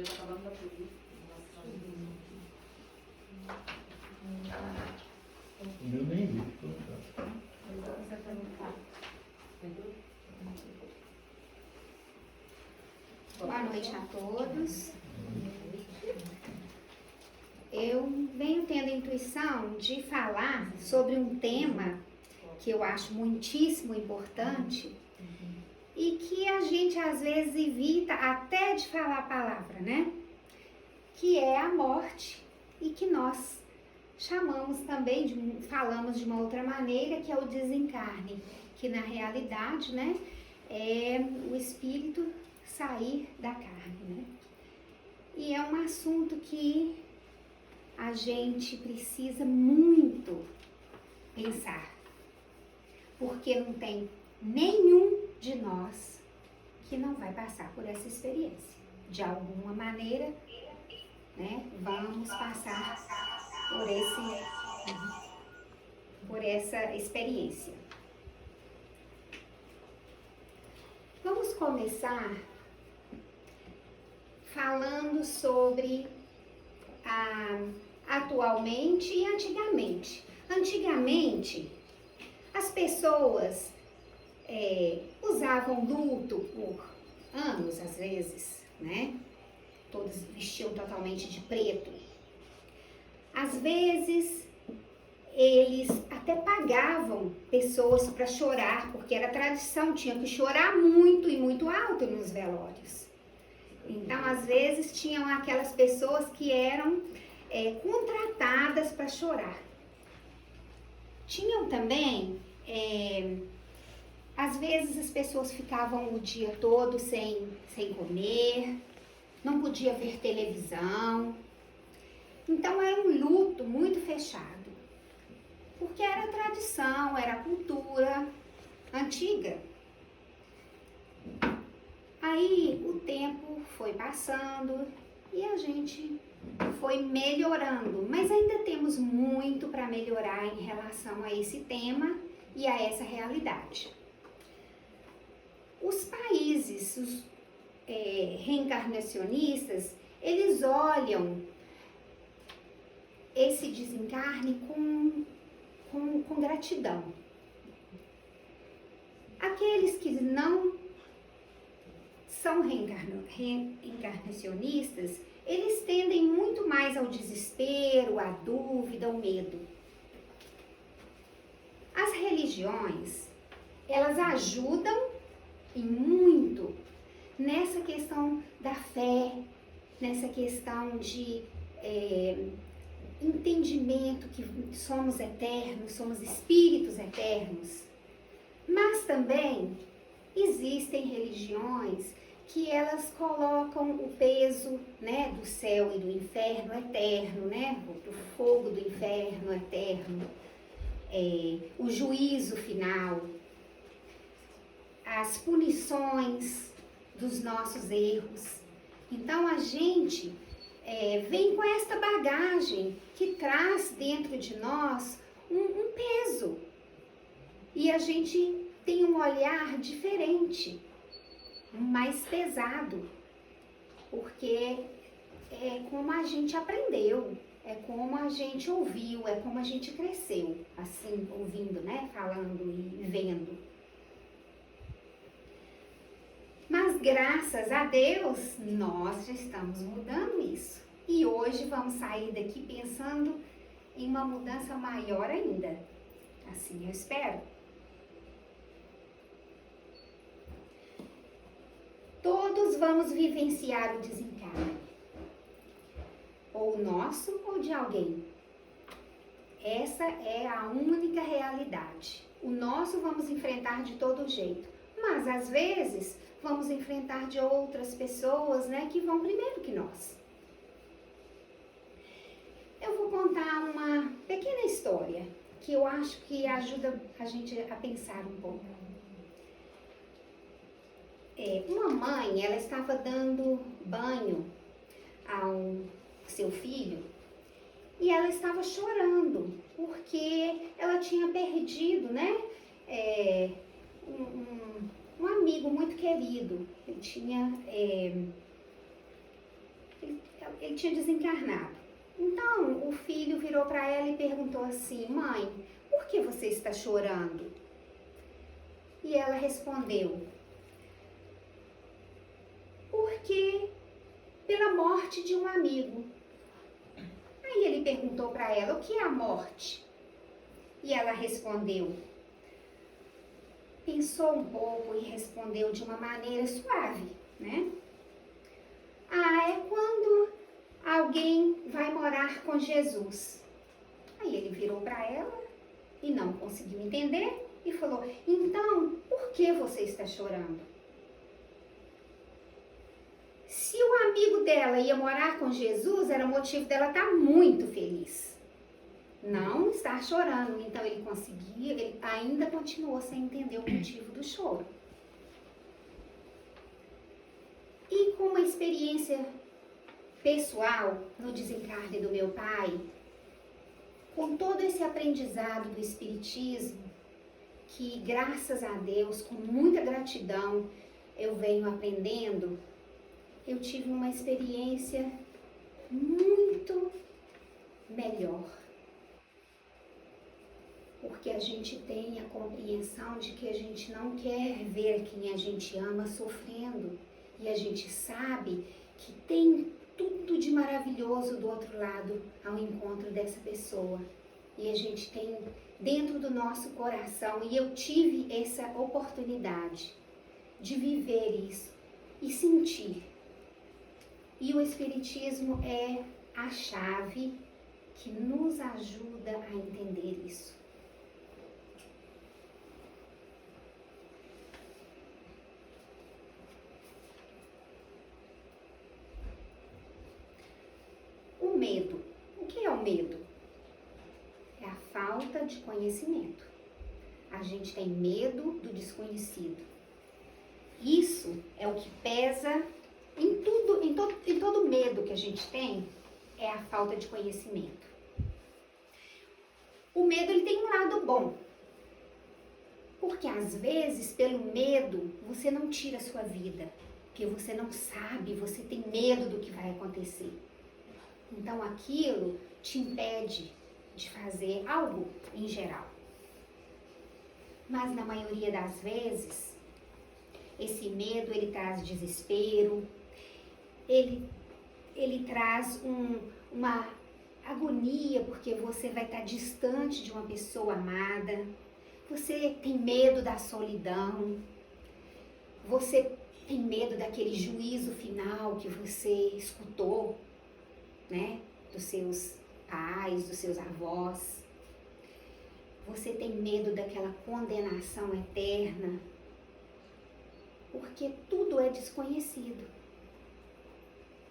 Eu nem vi. Boa noite a todos. Eu venho tendo a intuição de falar sobre um tema que eu acho muitíssimo importante e que a gente às vezes evita até de falar a palavra, né? Que é a morte e que nós chamamos também, falamos de uma outra maneira, que é o desencarne, que na realidade, né, é o espírito sair da carne, né? E é um assunto que a gente precisa muito pensar, porque não tem nenhum de nós que não vai passar por essa experiência. De alguma maneira, né, vamos passar por essa experiência. Vamos começar falando sobre atualmente e antigamente. Antigamente, as pessoas usavam luto por anos, às vezes, né? Todos vestiam totalmente de preto. Às vezes, eles até pagavam pessoas para chorar, porque era tradição, tinha que chorar muito e muito alto nos velórios. Então, às vezes, tinham aquelas pessoas que eram contratadas para chorar. Tinham também, às vezes, as pessoas ficavam o dia todo sem comer, não podia ver televisão. Então, era um luto muito fechado, porque era tradição, era cultura antiga. Aí o tempo foi passando e a gente foi melhorando, mas ainda temos muito para melhorar em relação a esse tema e a essa realidade. Os países reencarnacionistas, eles olham esse desencarne com gratidão. Aqueles que não são reencarnacionistas, eles tendem muito mais ao desespero, à dúvida, ao medo. As religiões, elas ajudam e muito nessa questão da fé, nessa questão de entendimento que somos eternos, somos espíritos eternos. Mas também existem religiões que elas colocam o peso, né, do céu e do inferno eterno, né, do fogo do inferno eterno, o juízo final, as punições dos nossos erros. Então a gente vem com esta bagagem que traz dentro de nós um peso. E a gente tem um olhar diferente, mais pesado, porque é como a gente aprendeu, é como a gente ouviu, é como a gente cresceu, assim, ouvindo, né, falando e vendo. Mas graças a Deus, nós já estamos mudando isso. E hoje vamos sair daqui pensando em uma mudança maior ainda. Assim eu espero. Todos vamos vivenciar o desencarne. Ou nosso ou de alguém. Essa é a única realidade. O nosso vamos enfrentar de todo jeito. Mas às vezes vamos enfrentar de outras pessoas, né, que vão primeiro que nós. Eu vou contar uma pequena história que eu acho que ajuda a gente a pensar um pouco. Uma mãe, ela estava dando banho ao seu filho e ela estava chorando porque ela tinha perdido, né, um amigo muito querido. Ele ele tinha desencarnado. Então, o filho virou para ela e perguntou assim: mãe, por que você está chorando? E ela respondeu: porque pela morte de um amigo. Aí ele perguntou para ela: o que é a morte? E ela respondeu, pensou um pouco e respondeu de uma maneira suave, né? Ah, é quando alguém vai morar com Jesus. Aí ele virou para ela e não conseguiu entender e falou: então, por que você está chorando? Se o amigo dela ia morar com Jesus, era motivo dela estar muito feliz. Não estar chorando. Então ele ainda continuou sem entender o motivo do choro. E com uma experiência pessoal no desencarne do meu pai, com todo esse aprendizado do Espiritismo, que graças a Deus, com muita gratidão, eu venho aprendendo, eu tive uma experiência muito melhor. Porque a gente tem a compreensão de que a gente não quer ver quem a gente ama sofrendo. E a gente sabe que tem tudo de maravilhoso do outro lado ao encontro dessa pessoa. E a gente tem dentro do nosso coração, e eu tive essa oportunidade de viver isso e sentir. E o Espiritismo é a chave que nos ajuda a entender isso. O medo. O que é o medo? É a falta de conhecimento. A gente tem medo do desconhecido. Isso é o que pesa em todo medo que a gente tem, é a falta de conhecimento. O medo, ele tem um lado bom. Porque às vezes, pelo medo, você não tira a sua vida. Porque você não sabe, você tem medo do que vai acontecer. Então aquilo te impede de fazer algo em geral. Mas na maioria das vezes, esse medo, ele traz desespero, ele traz uma agonia, porque você vai estar distante de uma pessoa amada, você tem medo da solidão, você tem medo daquele juízo final que você escutou, né, dos seus pais, dos seus avós. Você tem medo daquela condenação eterna, porque tudo é desconhecido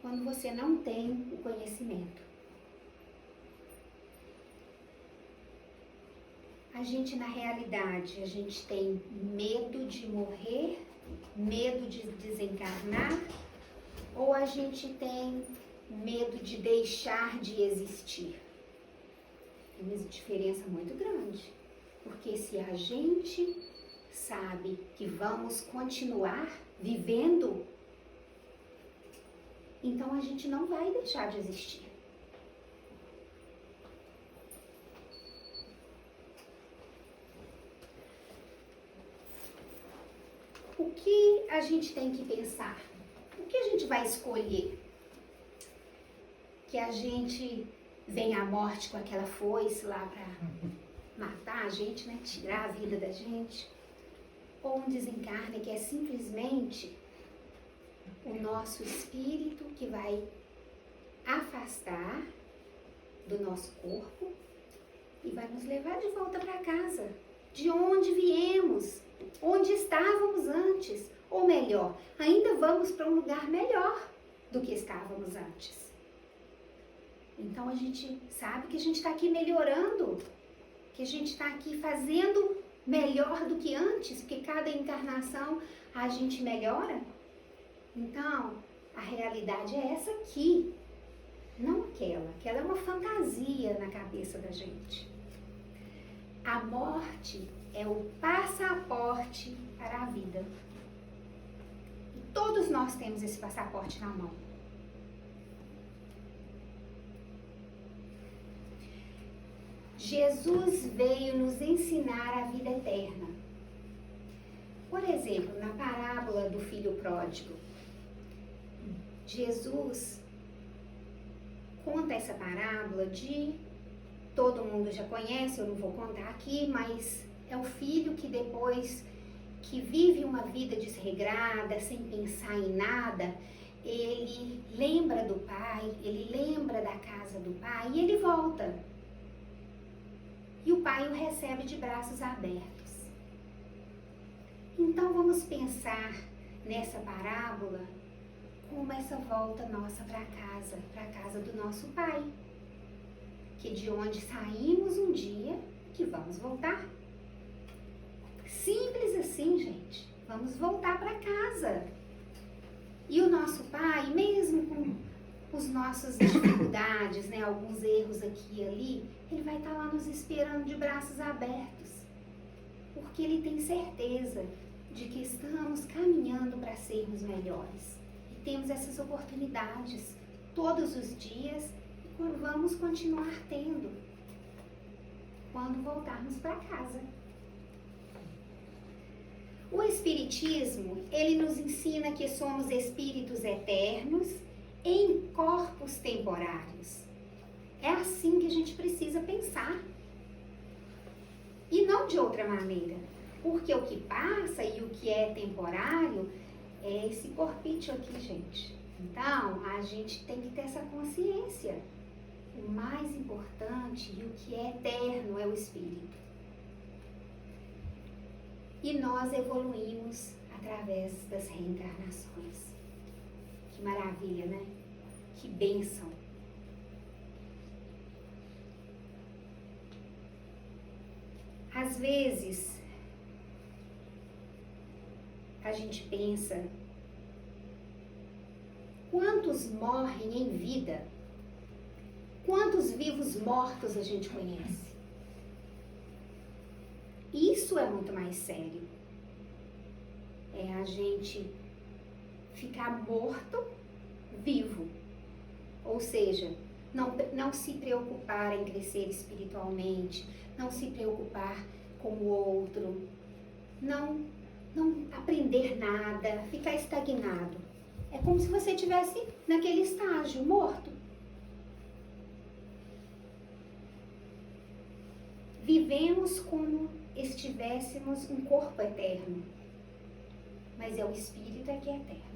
quando você não tem o conhecimento. A gente, na realidade, a gente tem medo de morrer, medo de desencarnar, ou a gente tem medo de deixar de existir. Tem uma diferença muito grande, porque se a gente sabe que vamos continuar vivendo, então a gente não vai deixar de existir. O que a gente tem que pensar? O que a gente vai escolher? Que a gente venha à morte com aquela foice lá para matar a gente, né? Tirar a vida da gente? Ou um desencarne que é simplesmente o nosso espírito que vai afastar do nosso corpo e vai nos levar de volta para casa, de onde viemos, onde estávamos antes, ou melhor, ainda vamos para um lugar melhor do que estávamos antes. Então a gente sabe que a gente está aqui melhorando, que a gente está aqui fazendo melhor do que antes, porque cada encarnação a gente melhora. Então, a realidade é essa aqui, não aquela. Aquela é uma fantasia na cabeça da gente. A morte é o passaporte para a vida. E todos nós temos esse passaporte na mão. Jesus veio nos ensinar a vida eterna. Por exemplo, na parábola do filho pródigo, Jesus conta essa parábola todo mundo já conhece, eu não vou contar aqui, mas é o filho que depois que vive uma vida desregrada, sem pensar em nada, ele lembra do pai, ele lembra da casa do pai e ele volta. E o pai o recebe de braços abertos. Então vamos pensar nessa parábola como essa volta nossa para a casa do nosso pai. Que de onde saímos um dia, que vamos voltar. Simples assim, gente. Vamos voltar para casa. E o nosso pai, mesmo com as nossas dificuldades, né, alguns erros aqui e ali, ele vai estar lá nos esperando de braços abertos. Porque ele tem certeza de que estamos caminhando para sermos melhores. E temos essas oportunidades todos os dias e vamos continuar tendo quando voltarmos para casa. O Espiritismo, ele nos ensina que somos espíritos eternos em corpos temporários. É assim que a gente precisa pensar. E não de outra maneira. Porque o que passa e o que é temporário é esse corpício aqui, gente. Então, a gente tem que ter essa consciência. O mais importante e o que é eterno é o espírito. E nós evoluímos através das reencarnações. Que maravilha, né? Que bênção. Às vezes, a gente pensa, quantos morrem em vida? Quantos vivos mortos a gente conhece? Isso é muito mais sério. É a gente ficar morto, vivo. Ou seja, não se preocupar em crescer espiritualmente, não se preocupar com o outro, não aprender nada, ficar estagnado. É como se você estivesse naquele estágio, morto. Vivemos como estivéssemos um corpo eterno, mas é o espírito que é eterno.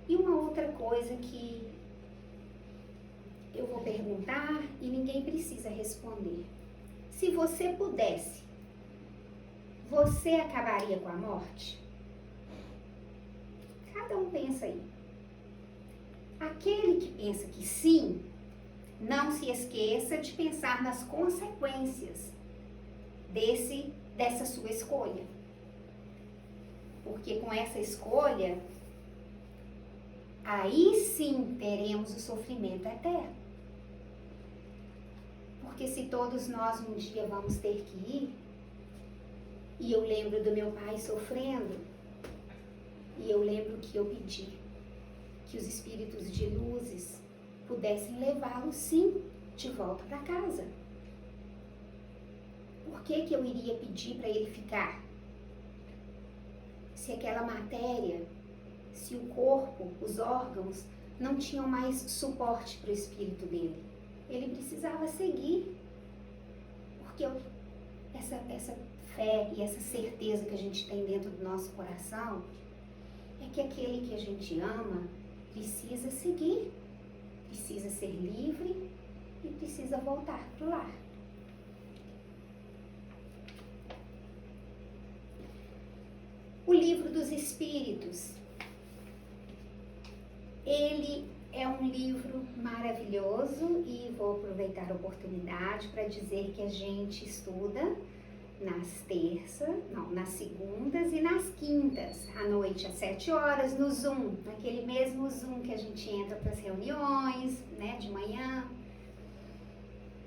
E uma outra coisa que eu vou perguntar e ninguém precisa responder. Se você pudesse, você acabaria com a morte? Cada um pensa aí. Aquele que pensa que sim, não se esqueça de pensar nas consequências dessa sua escolha. Porque com essa escolha, aí sim teremos o sofrimento eterno. Porque se todos nós um dia vamos ter que ir, e eu lembro do meu pai sofrendo, e eu lembro que eu pedi que os espíritos de luzes pudessem levá-lo sim de volta para casa. Por que eu iria pedir para ele ficar? Se aquela matéria, se o corpo, os órgãos, não tinham mais suporte para o espírito dele. Ele precisava seguir. Porque essa fé e essa certeza que a gente tem dentro do nosso coração é que aquele que a gente ama precisa seguir, precisa ser livre e precisa voltar para o lar. O Livro dos Espíritos, ele é um livro maravilhoso e vou aproveitar a oportunidade para dizer que a gente estuda nas segundas e nas quintas, à noite às 7 horas, no Zoom, naquele mesmo Zoom que a gente entra para as reuniões, né, de manhã,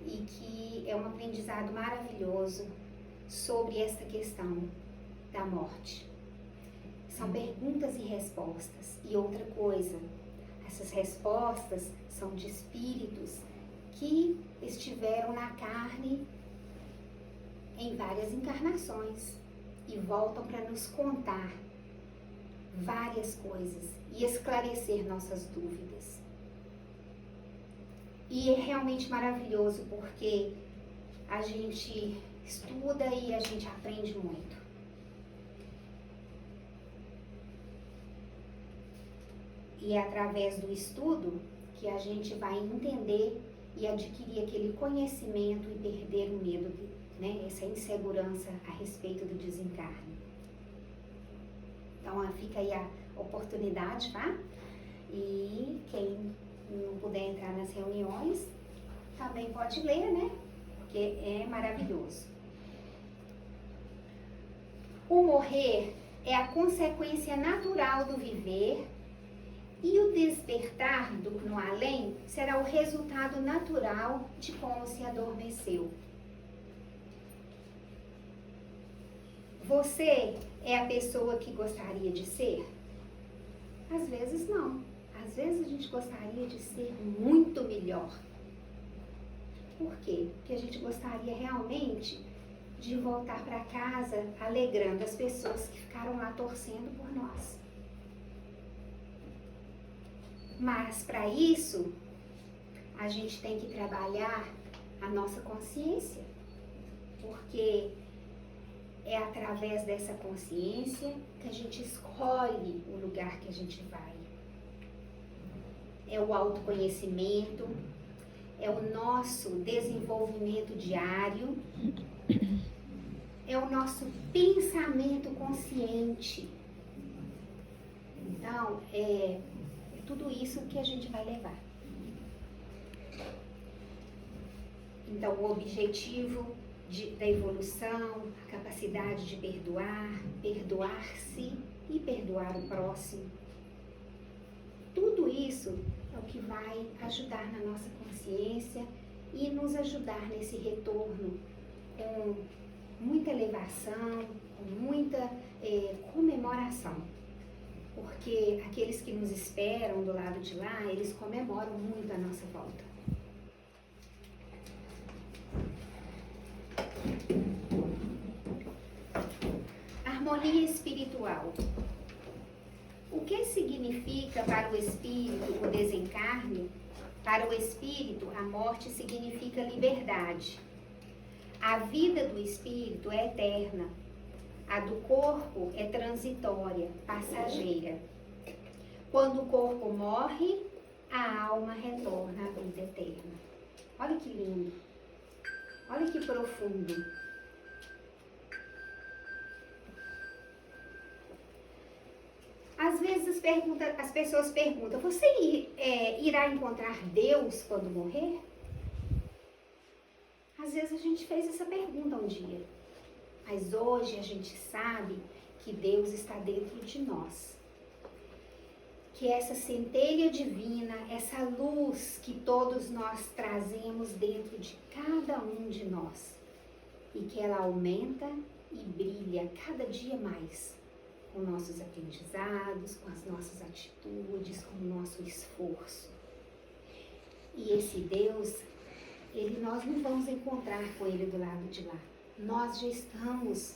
e que é um aprendizado maravilhoso sobre esta questão da morte. São perguntas e respostas. E outra coisa, Essas respostas são de espíritos que estiveram na carne em várias encarnações e voltam para nos contar várias coisas e esclarecer nossas dúvidas. E é realmente maravilhoso porque a gente estuda e a gente aprende muito. E é através do estudo que a gente vai entender e adquirir aquele conhecimento e perder o medo, né? Essa insegurança a respeito do desencarne. Então fica aí a oportunidade, tá? E quem não puder entrar nas reuniões, também pode ler, né? Porque é maravilhoso. O morrer é a consequência natural do viver e o despertar no além será o resultado natural de como se adormeceu. Você é a pessoa que gostaria de ser? Às vezes não. Às vezes a gente gostaria de ser muito melhor. Por quê? Porque a gente gostaria realmente de voltar para casa alegrando as pessoas que ficaram lá torcendo por nós. Mas para isso, a gente tem que trabalhar a nossa consciência, porque é através dessa consciência que a gente escolhe o lugar que a gente vai. É o autoconhecimento, é o nosso desenvolvimento diário, é o nosso pensamento consciente. Então, é tudo isso que a gente vai levar. Então, o objetivo da evolução, a capacidade de perdoar, perdoar-se e perdoar o próximo. Tudo isso é o que vai ajudar na nossa consciência e nos ajudar nesse retorno com muita elevação, com muita comemoração. Porque aqueles que nos esperam do lado de lá, eles comemoram muito a nossa volta. Harmonia espiritual. O que significa para o espírito o desencarne? Para o espírito, a morte significa liberdade. A vida do espírito é eterna. A do corpo é transitória, passageira. Quando o corpo morre, a alma retorna à vida eterna. Olha que lindo. Olha que profundo. Às vezes as pessoas perguntam, você irá encontrar Deus quando morrer? Às vezes a gente fez essa pergunta um dia. Mas hoje a gente sabe que Deus está dentro de nós. Que essa centelha divina, essa luz que todos nós trazemos dentro de cada um de nós. E que ela aumenta e brilha cada dia mais. Com nossos aprendizados, com as nossas atitudes, com o nosso esforço. E esse Deus, nós não vamos encontrar com Ele do lado de lá. Nós já estamos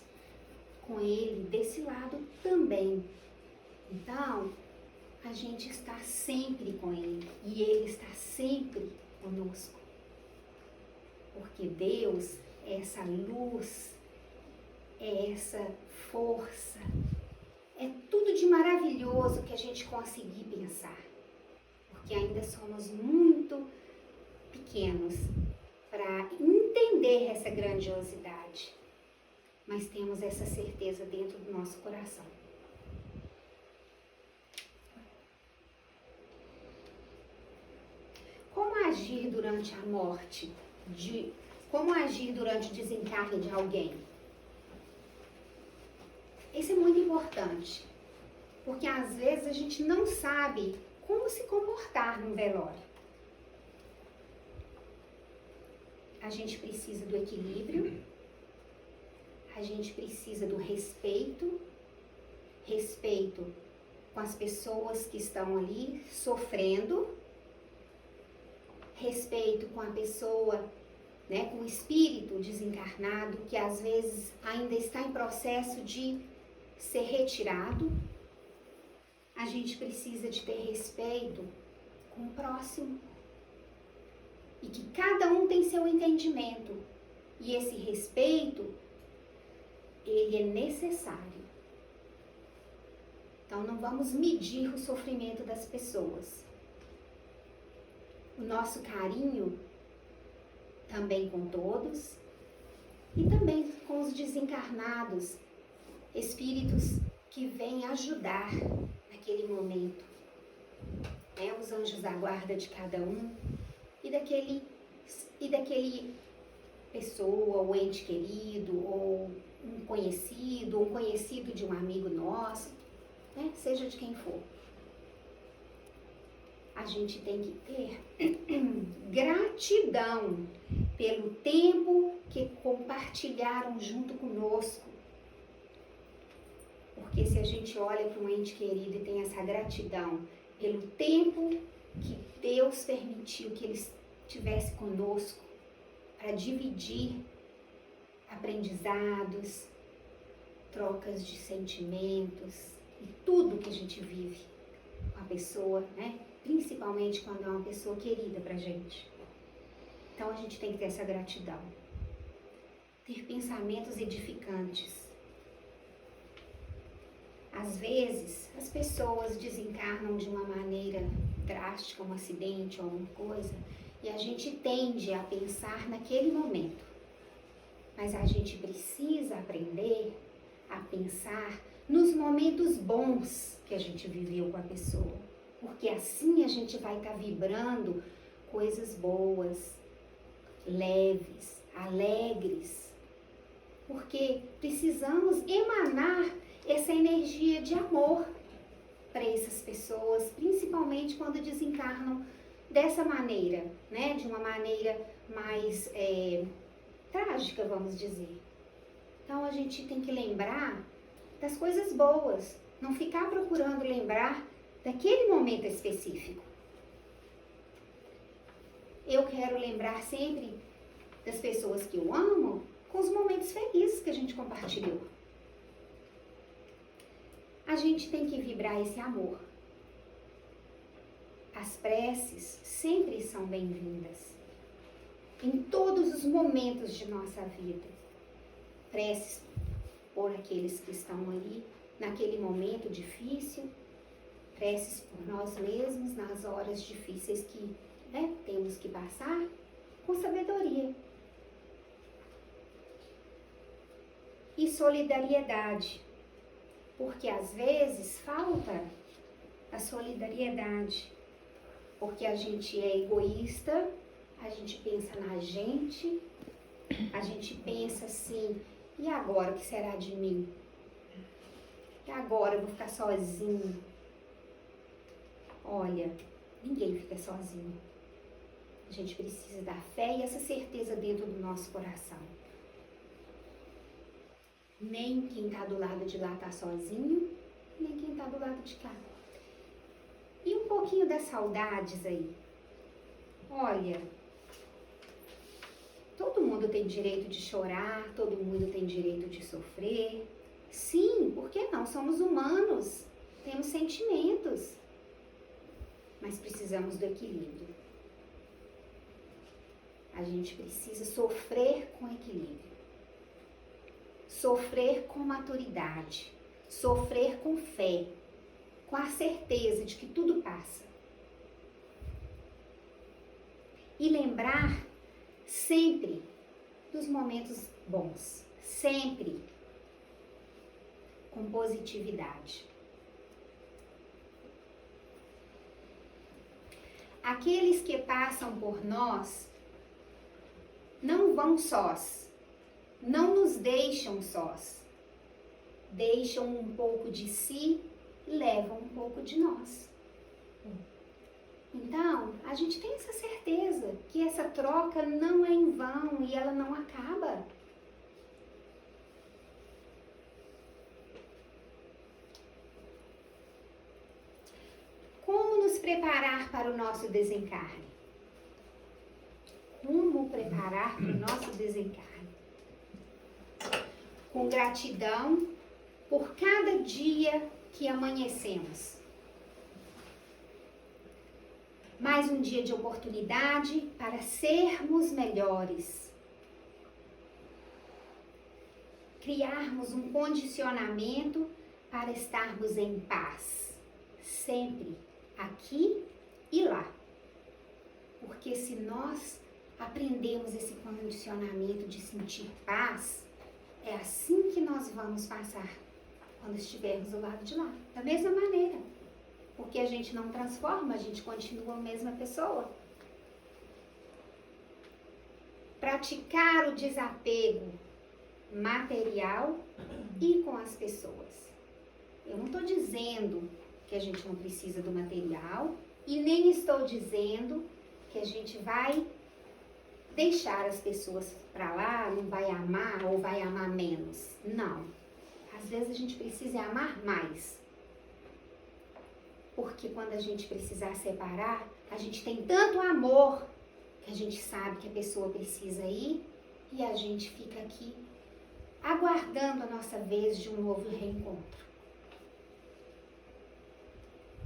com Ele desse lado também. Então, a gente está sempre com Ele e Ele está sempre conosco. Porque Deus é essa luz, é essa força, é tudo de maravilhoso que a gente conseguir pensar. Porque ainda somos muito pequenos para entender essa grandiosidade, mas temos essa certeza dentro do nosso coração. Como agir durante a morte? Como agir durante o desencarne de alguém? Isso é muito importante, porque às vezes a gente não sabe como se comportar num velório. A gente precisa do equilíbrio, a gente precisa do respeito com as pessoas que estão ali sofrendo, respeito com a pessoa, né, com o espírito desencarnado, que às vezes ainda está em processo de ser retirado. A gente precisa de ter respeito com o próximo. E que cada um tem seu entendimento. E esse respeito, ele é necessário. Então não vamos medir o sofrimento das pessoas. O nosso carinho também com todos e também com os desencarnados, espíritos que vêm ajudar naquele momento, né? Os anjos da guarda de cada um e daquele pessoa, ou ente querido, ou um conhecido de um amigo nosso, né? Seja de quem for. A gente tem que ter gratidão pelo tempo que compartilharam junto conosco. Porque se a gente olha para um ente querido e tem essa gratidão pelo tempo que Deus permitiu que ele estivesse conosco para dividir aprendizados, trocas de sentimentos e tudo que a gente vive com a pessoa, né? Principalmente quando é uma pessoa querida pra gente. Então a gente tem que ter essa gratidão. Ter pensamentos edificantes. Às vezes, as pessoas desencarnam de uma maneira drástica, um acidente ou alguma coisa, e a gente tende a pensar naquele momento. Mas a gente precisa aprender a pensar nos momentos bons que a gente viveu com a pessoa. Porque assim a gente vai estar vibrando coisas boas, leves, alegres. Porque precisamos emanar essa energia de amor para essas pessoas, principalmente quando desencarnam dessa maneira, né? De uma maneira mais trágica, vamos dizer. Então a gente tem que lembrar das coisas boas, não ficar procurando lembrar daquele momento específico. Eu quero lembrar sempre das pessoas que eu amo com os momentos felizes que a gente compartilhou. A gente tem que vibrar esse amor. As preces sempre são bem-vindas. Em todos os momentos de nossa vida. Preces por aqueles que estão ali naquele momento difícil. Preces por nós mesmos nas horas difíceis que, né, temos que passar com sabedoria. E solidariedade, porque às vezes falta a solidariedade, porque a gente é egoísta, a gente pensa na gente, a gente pensa assim, e agora o que será de mim? E agora eu vou ficar sozinho? Olha, ninguém fica sozinho. A gente precisa da fé e essa certeza dentro do nosso coração. Nem quem está do lado de lá está sozinho, nem quem está do lado de cá. E um pouquinho das saudades aí. Olha, todo mundo tem direito de chorar, todo mundo tem direito de sofrer. Sim, por que não? Somos humanos, temos sentimentos. Mas precisamos do equilíbrio. A gente precisa sofrer com equilíbrio. Sofrer com maturidade. Sofrer com fé. Com a certeza de que tudo passa. E lembrar sempre dos momentos bons. Sempre com positividade. Aqueles que passam por nós não vão sós, não nos deixam sós. Deixam um pouco de si e levam um pouco de nós. Então, a gente tem essa certeza que essa troca não é em vão e ela não acaba. preparar para o nosso desencarne? Como preparar para o nosso desencarne? Com gratidão por cada dia que amanhecemos. Mais um dia de oportunidade para sermos melhores. Criarmos um condicionamento para estarmos em paz, sempre, aqui e lá. Porque se nós aprendemos esse condicionamento de sentir paz, é assim que nós vamos passar quando estivermos do lado de lá. Da mesma maneira. Porque a gente não transforma, a gente continua a mesma pessoa. Praticar o desapego material e com as pessoas. Eu não estou dizendo que a gente não precisa do material e nem estou dizendo que a gente vai deixar as pessoas para lá, não vai amar ou vai amar menos. Não. Às vezes a gente precisa amar mais. Porque quando a gente precisar separar, a gente tem tanto amor que a gente sabe que a pessoa precisa ir e a gente fica aqui aguardando a nossa vez de um novo reencontro.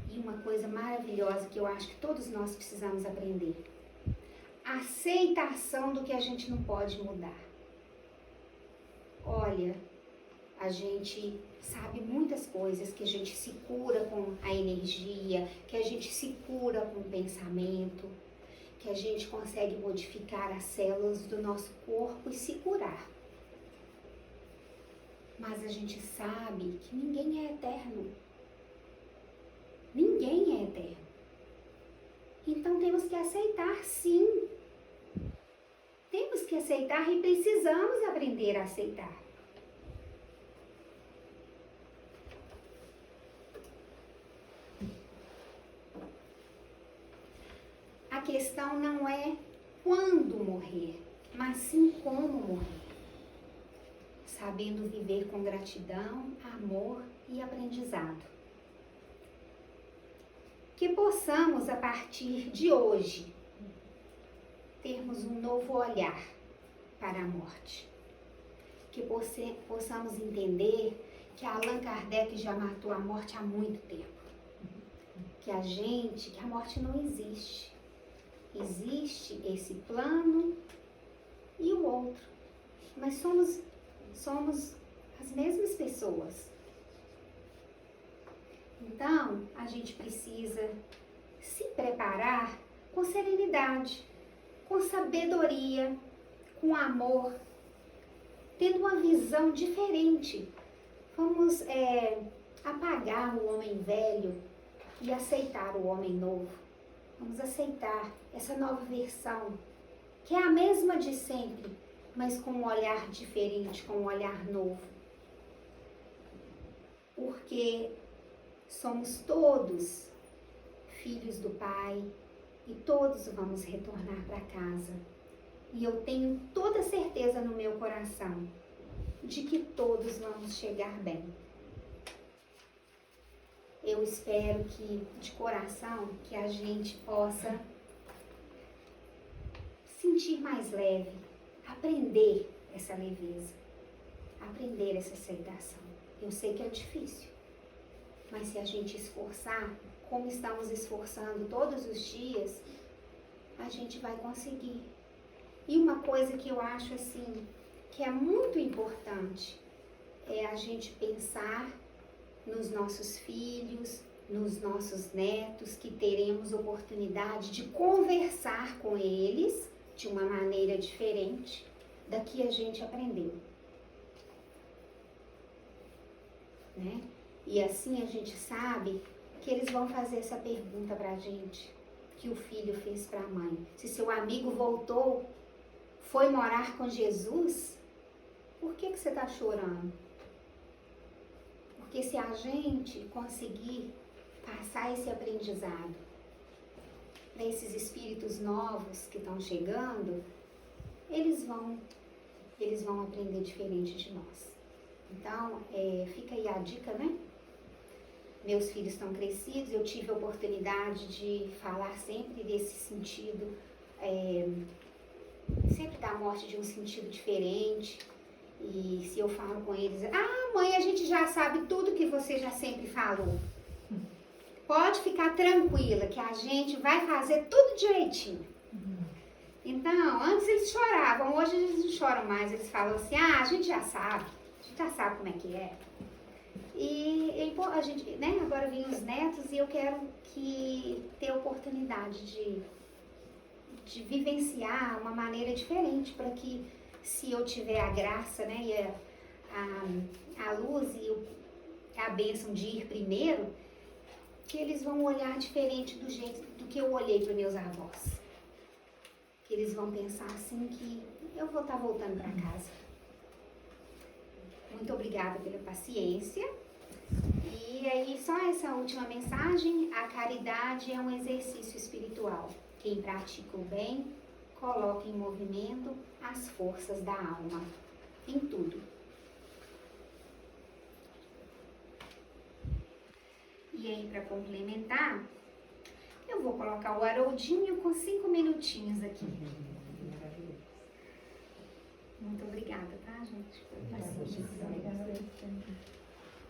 E uma coisa maravilhosa que eu acho que todos nós precisamos aprender. Aceitação do que a gente não pode mudar. Olha, a gente sabe muitas coisas, que a gente se cura com a energia, que a gente se cura com o pensamento, que a gente consegue modificar as células do nosso corpo e se curar. Mas a gente sabe que ninguém é eterno. Ninguém é eterno. Então temos que aceitar, sim. Temos que aceitar e precisamos aprender a aceitar. A questão não é quando morrer, mas sim como morrer. Sabendo viver com gratidão, amor e aprendizado. Que possamos, a partir de hoje, termos um novo olhar para a morte. Que possamos entender que Allan Kardec já matou a morte há muito tempo. Que a morte não existe. Existe esse plano e o outro. Mas somos as mesmas pessoas. Então, a gente precisa se preparar com serenidade, com sabedoria, com amor, tendo uma visão diferente. Vamos apagar o homem velho e aceitar o homem novo. Vamos aceitar essa nova versão, que é a mesma de sempre, mas com um olhar diferente, com um olhar novo. Porque somos todos filhos do Pai e todos vamos retornar para casa. E eu tenho toda certeza no meu coração de que todos vamos chegar bem. Eu espero que, de coração, que a gente possa sentir mais leve, aprender essa leveza, aprender essa aceitação. Eu sei que é difícil, mas se a gente esforçar, como estamos esforçando todos os dias, a gente vai conseguir. E uma coisa que eu acho assim, que é muito importante, é a gente pensar nos nossos filhos, nos nossos netos, que teremos oportunidade de conversar com eles de uma maneira diferente da que a gente aprendeu. Né? E assim a gente sabe que eles vão fazer essa pergunta pra gente, que o filho fez pra mãe. Se seu amigo voltou, foi morar com Jesus, por que você tá chorando? Porque se a gente conseguir passar esse aprendizado para esses espíritos novos que estão chegando, eles vão aprender diferente de nós. Então, fica aí a dica, né? meus filhos estão crescidos, eu tive a oportunidade de falar sempre desse sentido, sempre da morte de um sentido diferente. E se eu falo com eles, mãe, a gente já sabe tudo que você já sempre falou. Pode ficar tranquila que a gente vai fazer tudo direitinho. Então, antes eles choravam, hoje eles não choram mais, eles falam assim, a gente já sabe como é que é. E a gente, né, agora vem os netos e eu quero ter a oportunidade de vivenciar uma maneira diferente para que, se eu tiver a graça, né, e a luz e a bênção de ir primeiro, que eles vão olhar diferente do jeito do que eu olhei para meus avós. Que eles vão pensar assim que eu vou estar voltando para casa. Muito obrigada pela paciência. E aí, só essa última mensagem: a caridade é um exercício espiritual. Quem pratica o bem, coloca em movimento as forças da alma, em tudo. E aí, para complementar, eu vou colocar o Haroldinho com 5 minutinhos aqui. Muito obrigada, tá, gente? Obrigada.